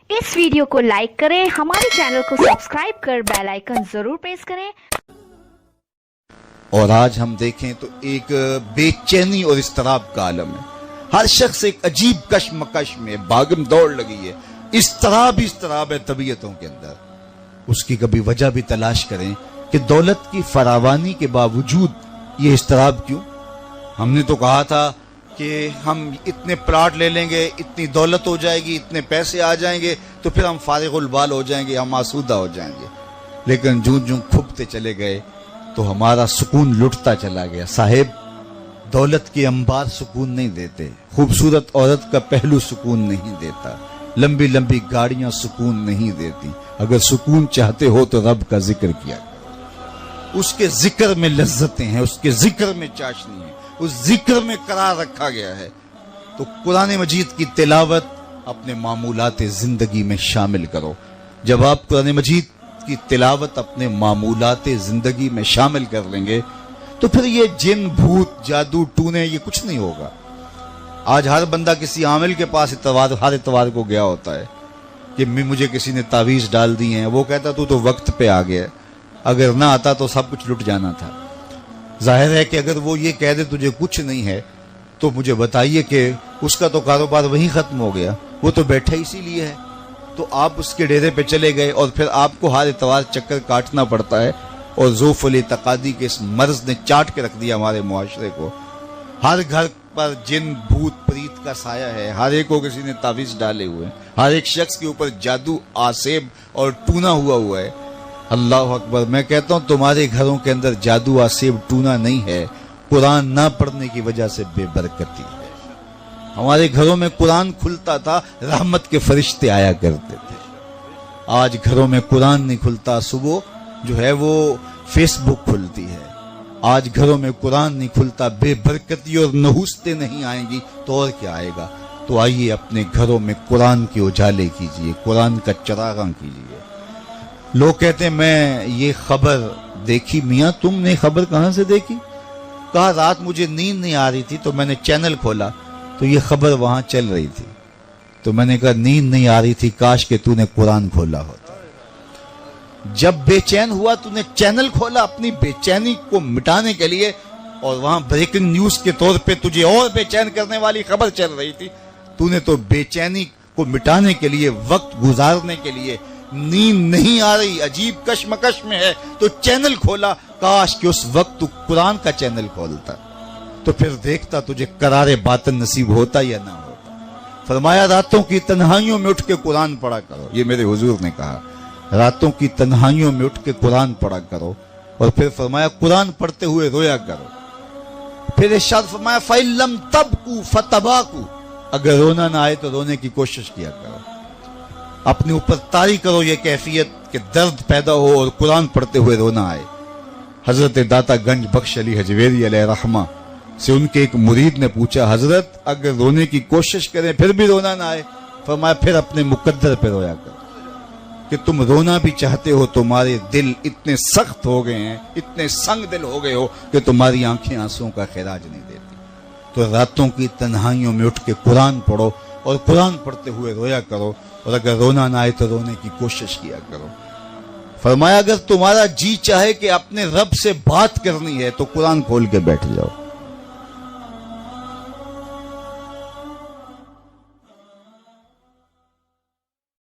इस वीडियो को लाइक करें, हमारे चैनल को सब्सक्राइब कर बेल आइकन जरूर प्रेस करें। और आज हम देखें तो एक बेचैनी और इस्तराब का आलम है। हर शख्स एक अजीब कशमकश में भागम दौड़ लगी है। इस्तराब है तबीयतों के अंदर। उसकी कभी वजह भी तलाश करें कि दौलत की फरावानी के बावजूद ये इस्तराब क्यों। हमने तो कहा था कि हम इतने प्लाट ले लेंगे, इतनी दौलत हो जाएगी, इतने पैसे आ जाएंगे तो फिर हम फारिगुल बाल हो जाएंगे, हम आसूदा हो जाएंगे। लेकिन जूं जूं खुबते चले गए तो हमारा सुकून लुटता चला गया। साहिब, दौलत के अंबार सुकून नहीं देते, खूबसूरत औरत का पहलू सुकून नहीं देता, लंबी लंबी गाड़ियां सुकून नहीं देती। अगर सुकून चाहते हो तो रब का जिक्र किया करो। उसके जिक्र में लज्जतें हैं, उसके जिक्र में चाशनी है, उस जिक्र में करार रखा गया है। तो कुरान मजीद की तिलावत अपने मामूलात जिंदगी में शामिल करो। जब आप कुरान मजीद की तिलावत अपने मामूलात जिंदगी में शामिल कर लेंगे तो फिर ये जिन भूत जादू टूने ये कुछ नहीं होगा। आज हर बंदा किसी आमिल के पास हर इतवार को गया होता है कि मुझे किसी ने तावीज डाल दी हैं। वो कहता तू तो वक्त पे आ गया, अगर ना आता तो सब कुछ लुट जाना था। जाहिर है कि अगर वो ये कह दे तुझे कुछ नहीं है तो मुझे बताइए कि उसका तो कारोबार वहीं खत्म हो गया, वो तो बैठा इसीलिए है। तो आप उसके डेरे पे चले गए और फिर आपको हर इतवार चक्कर काटना पड़ता है। और ज़ोफ़ुल तकादी के इस मर्ज ने चाट के रख दिया हमारे मुआशरे को। हर घर पर जिन भूत प्रीत का साया है, हर एक को किसी ने तावीज डाले हुए हैं, हर एक शख्स के ऊपर जादू आसेब और टूना हुआ है। अल्लाह अकबर। मैं कहता हूं तुम्हारे घरों के अंदर जादू आसेब टूना नहीं है, कुरान ना पढ़ने की वजह से बेबरकती है। हमारे घरों में कुरान खुलता था, रहमत के फरिश्ते आया करते थे। आज घरों में कुरान नहीं खुलता, सुबह जो है वो फेसबुक खुलती है। आज घरों में कुरान नहीं खुलता, बेबरकती और नहुस्ते नहीं आएंगी तो और क्या आएगा। तो आइए अपने घरों में कुरान के उजाले कीजिए, कुरान का चरागा कीजिए। लोग कहते हैं मैं ये खबर देखी। मियां तुमने खबर कहां से देखी? कहा रात मुझे नींद नहीं आ रही थी तो मैंने चैनल खोला तो ये खबर वहां चल रही थी। तो मैंने कहा नींद नहीं आ रही थी, काश के तूने कुरान खोला होता। जब बेचैन हुआ तूने चैनल खोला अपनी बेचैनी को मिटाने के लिए, और वहां ब्रेकिंग न्यूज के तौर पे तुझे और बेचैन करने वाली खबर चल रही थी। तूने तो बेचैनी को मिटाने के लिए, वक्त गुजारने के लिए, नींद नहीं आ रही, अजीब कशमकश में है तो चैनल खोला। काश कि उस वक्त तू कुरान का चैनल खोलता तो फिर देखता तुझे करारे बातन नसीब होता या ना होता। फरमाया रातों की तन्हाइयों में उठ के कुरान पढ़ा करो। ये मेरे हुजूर ने कहा, रातों की तन्हाइयों में उठ के कुरान पढ़ा करो। और फिर फरमाया कुरान पढ़ते हुए रोया करो। फिर इरशाद फरमाया फ़इल्लम तबकू फतबाकू, अगर रोना ना आए तो रोने की कोशिश किया करो। अपने ऊपर तारी करो ये कैफियत कि दर्द पैदा हो और कुरान पढ़ते हुए रोना आए। हजरत दाता गंज बख्श अली हजवेरी अलैहि रहमा से उनके एक मुरीद ने पूछा, हजरत अगर रोने की कोशिश करें फिर भी रोना ना आए? फरमाया फिर अपने मुकद्दर पे रोया करो कि तुम रोना भी चाहते हो, तुम्हारे दिल इतने सख्त हो गए हैं, इतने संग दिल हो गए हो कि तुम्हारी आंखें आंसुओं का खिराज नहीं देती। तो रातों की तन्हाइयों में उठ के कुरान पढ़ो और कुरान पढ़ते हुए रोया करो। और अगर रोना ना आए तो रोने की कोशिश किया करो। फरमाया अगर तुम्हारा जी चाहे कि अपने रब से बात करनी है तो कुरान खोल के बैठ जाओ।